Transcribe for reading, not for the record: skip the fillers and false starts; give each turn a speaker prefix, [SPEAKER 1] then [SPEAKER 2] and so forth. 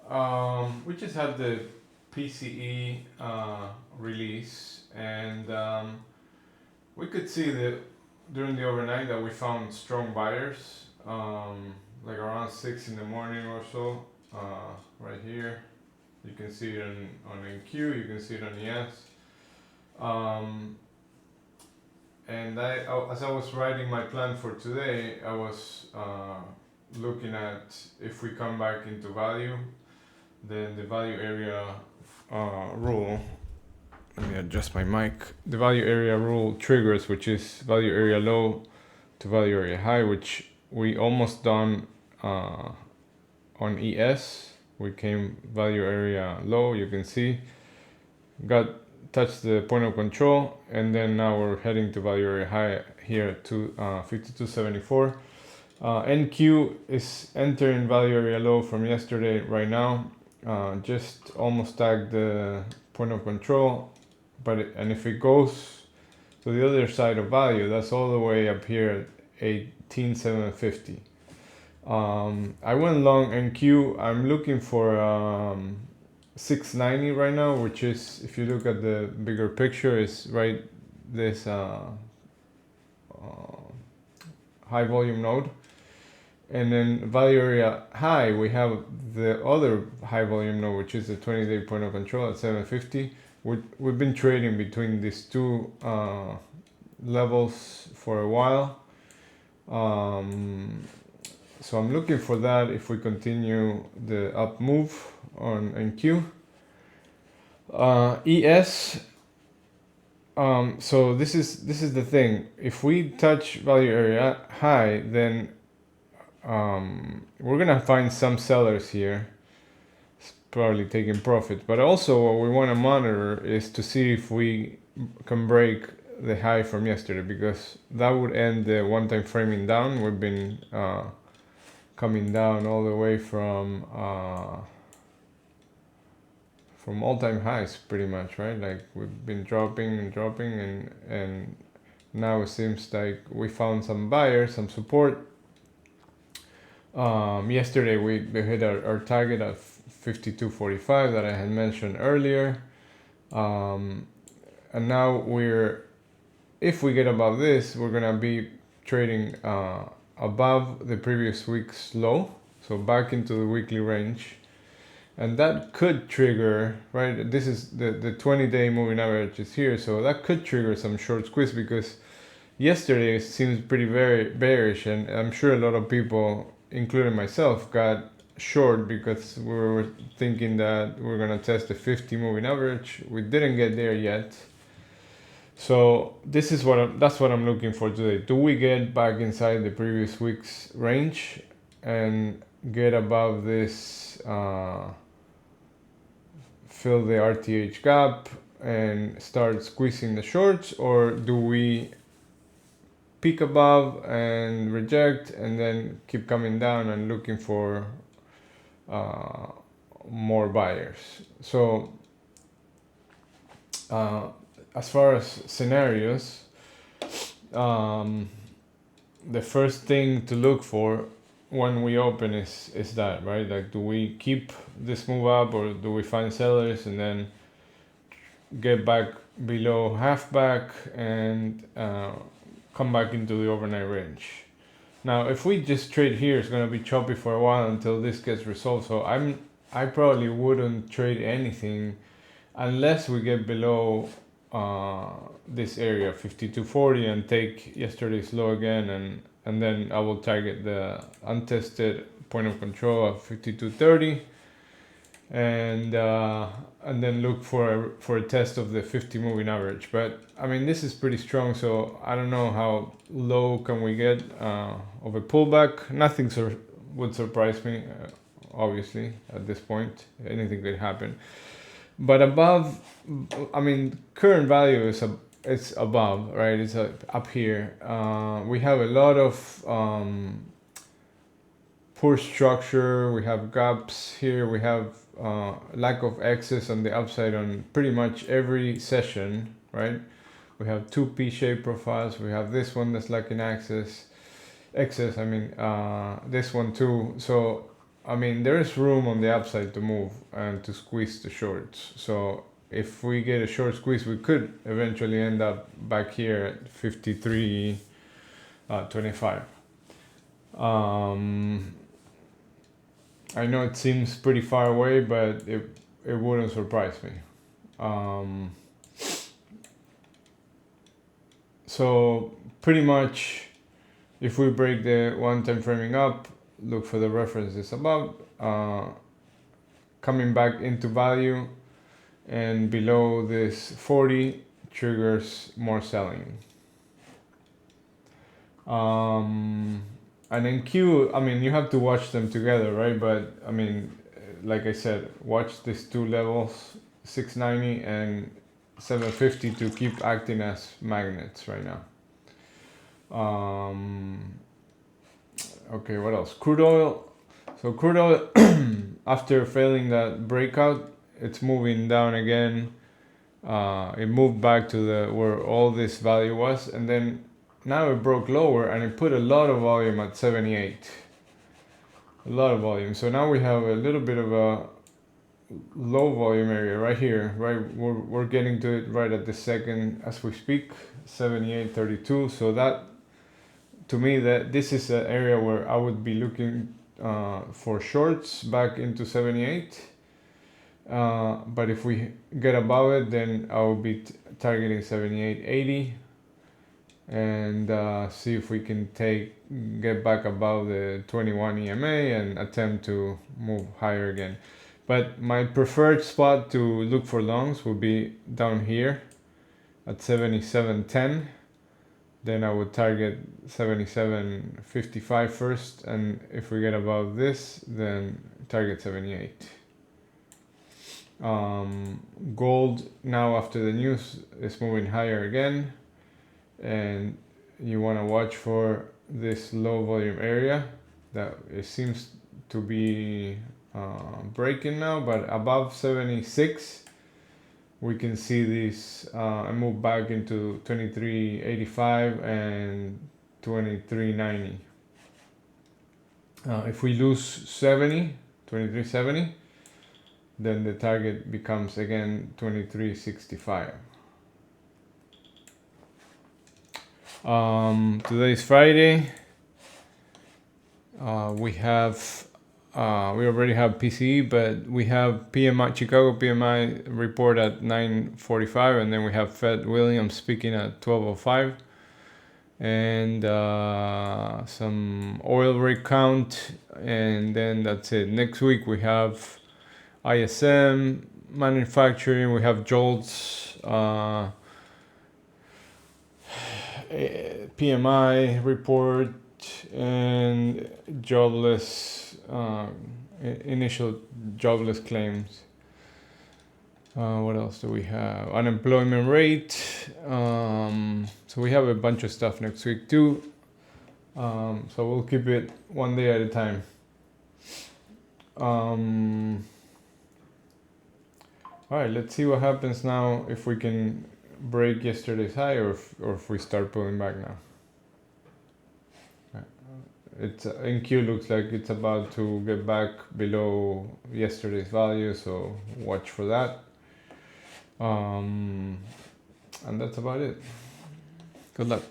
[SPEAKER 1] We just had the PCE release, and we could see that during the overnight that we found strong buyers, like around 6 in the morning or so, right here. You can see it on NQ, you can see it on ES. And as I was writing my plan for today, I was looking at if we come back into value, then the value area rule. Let me adjust my mic. The value area rule triggers, which is value area low to value area high, which we almost done on ES. We came value area low, you can see, touched the point of control, and then now we're heading to value area high here to 52.74. NQ is entering value area low from yesterday right now, just almost tagged the point of control, and if it goes to the other side of value, that's all the way up here at 18,750. I went long NQ. I'm looking for 690 right now, which is, if you look at the bigger picture, is right this high volume node. And then value area high, we have the other high volume node, which is the 20-day point of control at 750. We've been trading between these two levels for a while. So I'm looking for that if we continue the up move on NQ. ES. So this is the thing. If we touch value area high, then we're gonna find some sellers here, probably taking profit. But also what we want to monitor is to see if we can break the high from yesterday, because that would end the one-time framing down. We've been coming down all the way from all-time highs, pretty much, right? Like we've been dropping and dropping, and now it seems like we found some buyers, some support. Yesterday we hit our target of 52.45 that I had mentioned earlier, and now if we get above this, we're gonna be trading above the previous week's low, so back into the weekly range, and that could trigger, right? This is the 20-day moving average is here, so that could trigger some short squeeze, because yesterday seems pretty very bearish, and I'm sure a lot of people, including myself, got short because we were thinking that we're gonna test the 50 moving average. We didn't get there yet. So this is that's what I'm looking for today. Do we get back inside the previous week's range and get above this, fill the RTH gap and start squeezing the shorts, or do we peak above and reject and then keep coming down and looking for more buyers? So as far as scenarios, the first thing to look for when we open is that, right? Like, do we keep this move up, or do we find sellers and then get back below half back and come back into the overnight range? Now, if we just trade here, it's going to be choppy for a while until this gets resolved. So I probably wouldn't trade anything unless we get below this area 52.40 and take yesterday's low again, and then I will target the untested point of control of 52.30, and then look for a test of the 50 moving average. But I mean, this is pretty strong, so I don't know how low can we get of a pullback. Nothing would surprise me, obviously, at this point. Anything could happen. But above, I mean, current value it's above, right? It's up here. We have a lot of poor structure. We have gaps here. We have lack of access on the upside on pretty much every session, right? We have two P-shaped profiles. We have this one that's lacking access. I mean, this one too. So I mean, there's room on the upside to move and to squeeze the shorts. So if we get a short squeeze, we could eventually end up back here at 53.25. I know it seems pretty far away, but it wouldn't surprise me. So pretty much, if we break the 1 time framing up, look for the references above, coming back into value, and below this 40 triggers more selling. And in Q, I mean, you have to watch them together, right? But I mean, like I said, watch these two levels, 690 and 750, to keep acting as magnets right now. Okay, what else? Crude oil. So crude oil, after failing that breakout, it's moving down again. It moved back to where all this value was, and then now it broke lower and it put a lot of volume at 78. A lot of volume. So now we have a little bit of a low volume area right here, right? We're getting to it right at the second as we speak, 78.32. So that, to me, that this is an area where I would be looking for shorts back into 78. But if we get above it, then I will be targeting 78.80 and see if we can get back above the 21 EMA and attempt to move higher again. But my preferred spot to look for longs would be down here at 77.10. Then I would target 77.55 first, and if we get above this, then target 78. Gold now, after the news, is moving higher again, and you want to watch for this low volume area that it seems to be breaking now, but above 76 we can see this move back into 23.85 and 23.90. If we lose 23.70, then the target becomes again 23.65. Today is Friday. We already have PCE, but we have PMI, Chicago PMI report at 9:45, and then we have Fed Williams speaking at 12:05, and some oil rig count, and then that's it. Next week we have ISM, manufacturing, we have JOLTS, PMI report, and initial jobless claims. What else do we have? Unemployment rate. So we have a bunch of stuff next week too. So we'll keep it one day at a time. All right, let's see what happens now, if we can break yesterday's high, or if we start pulling back now. It's in Q, looks like it's about to get back below yesterday's value, so watch for that. And that's about it. Good luck.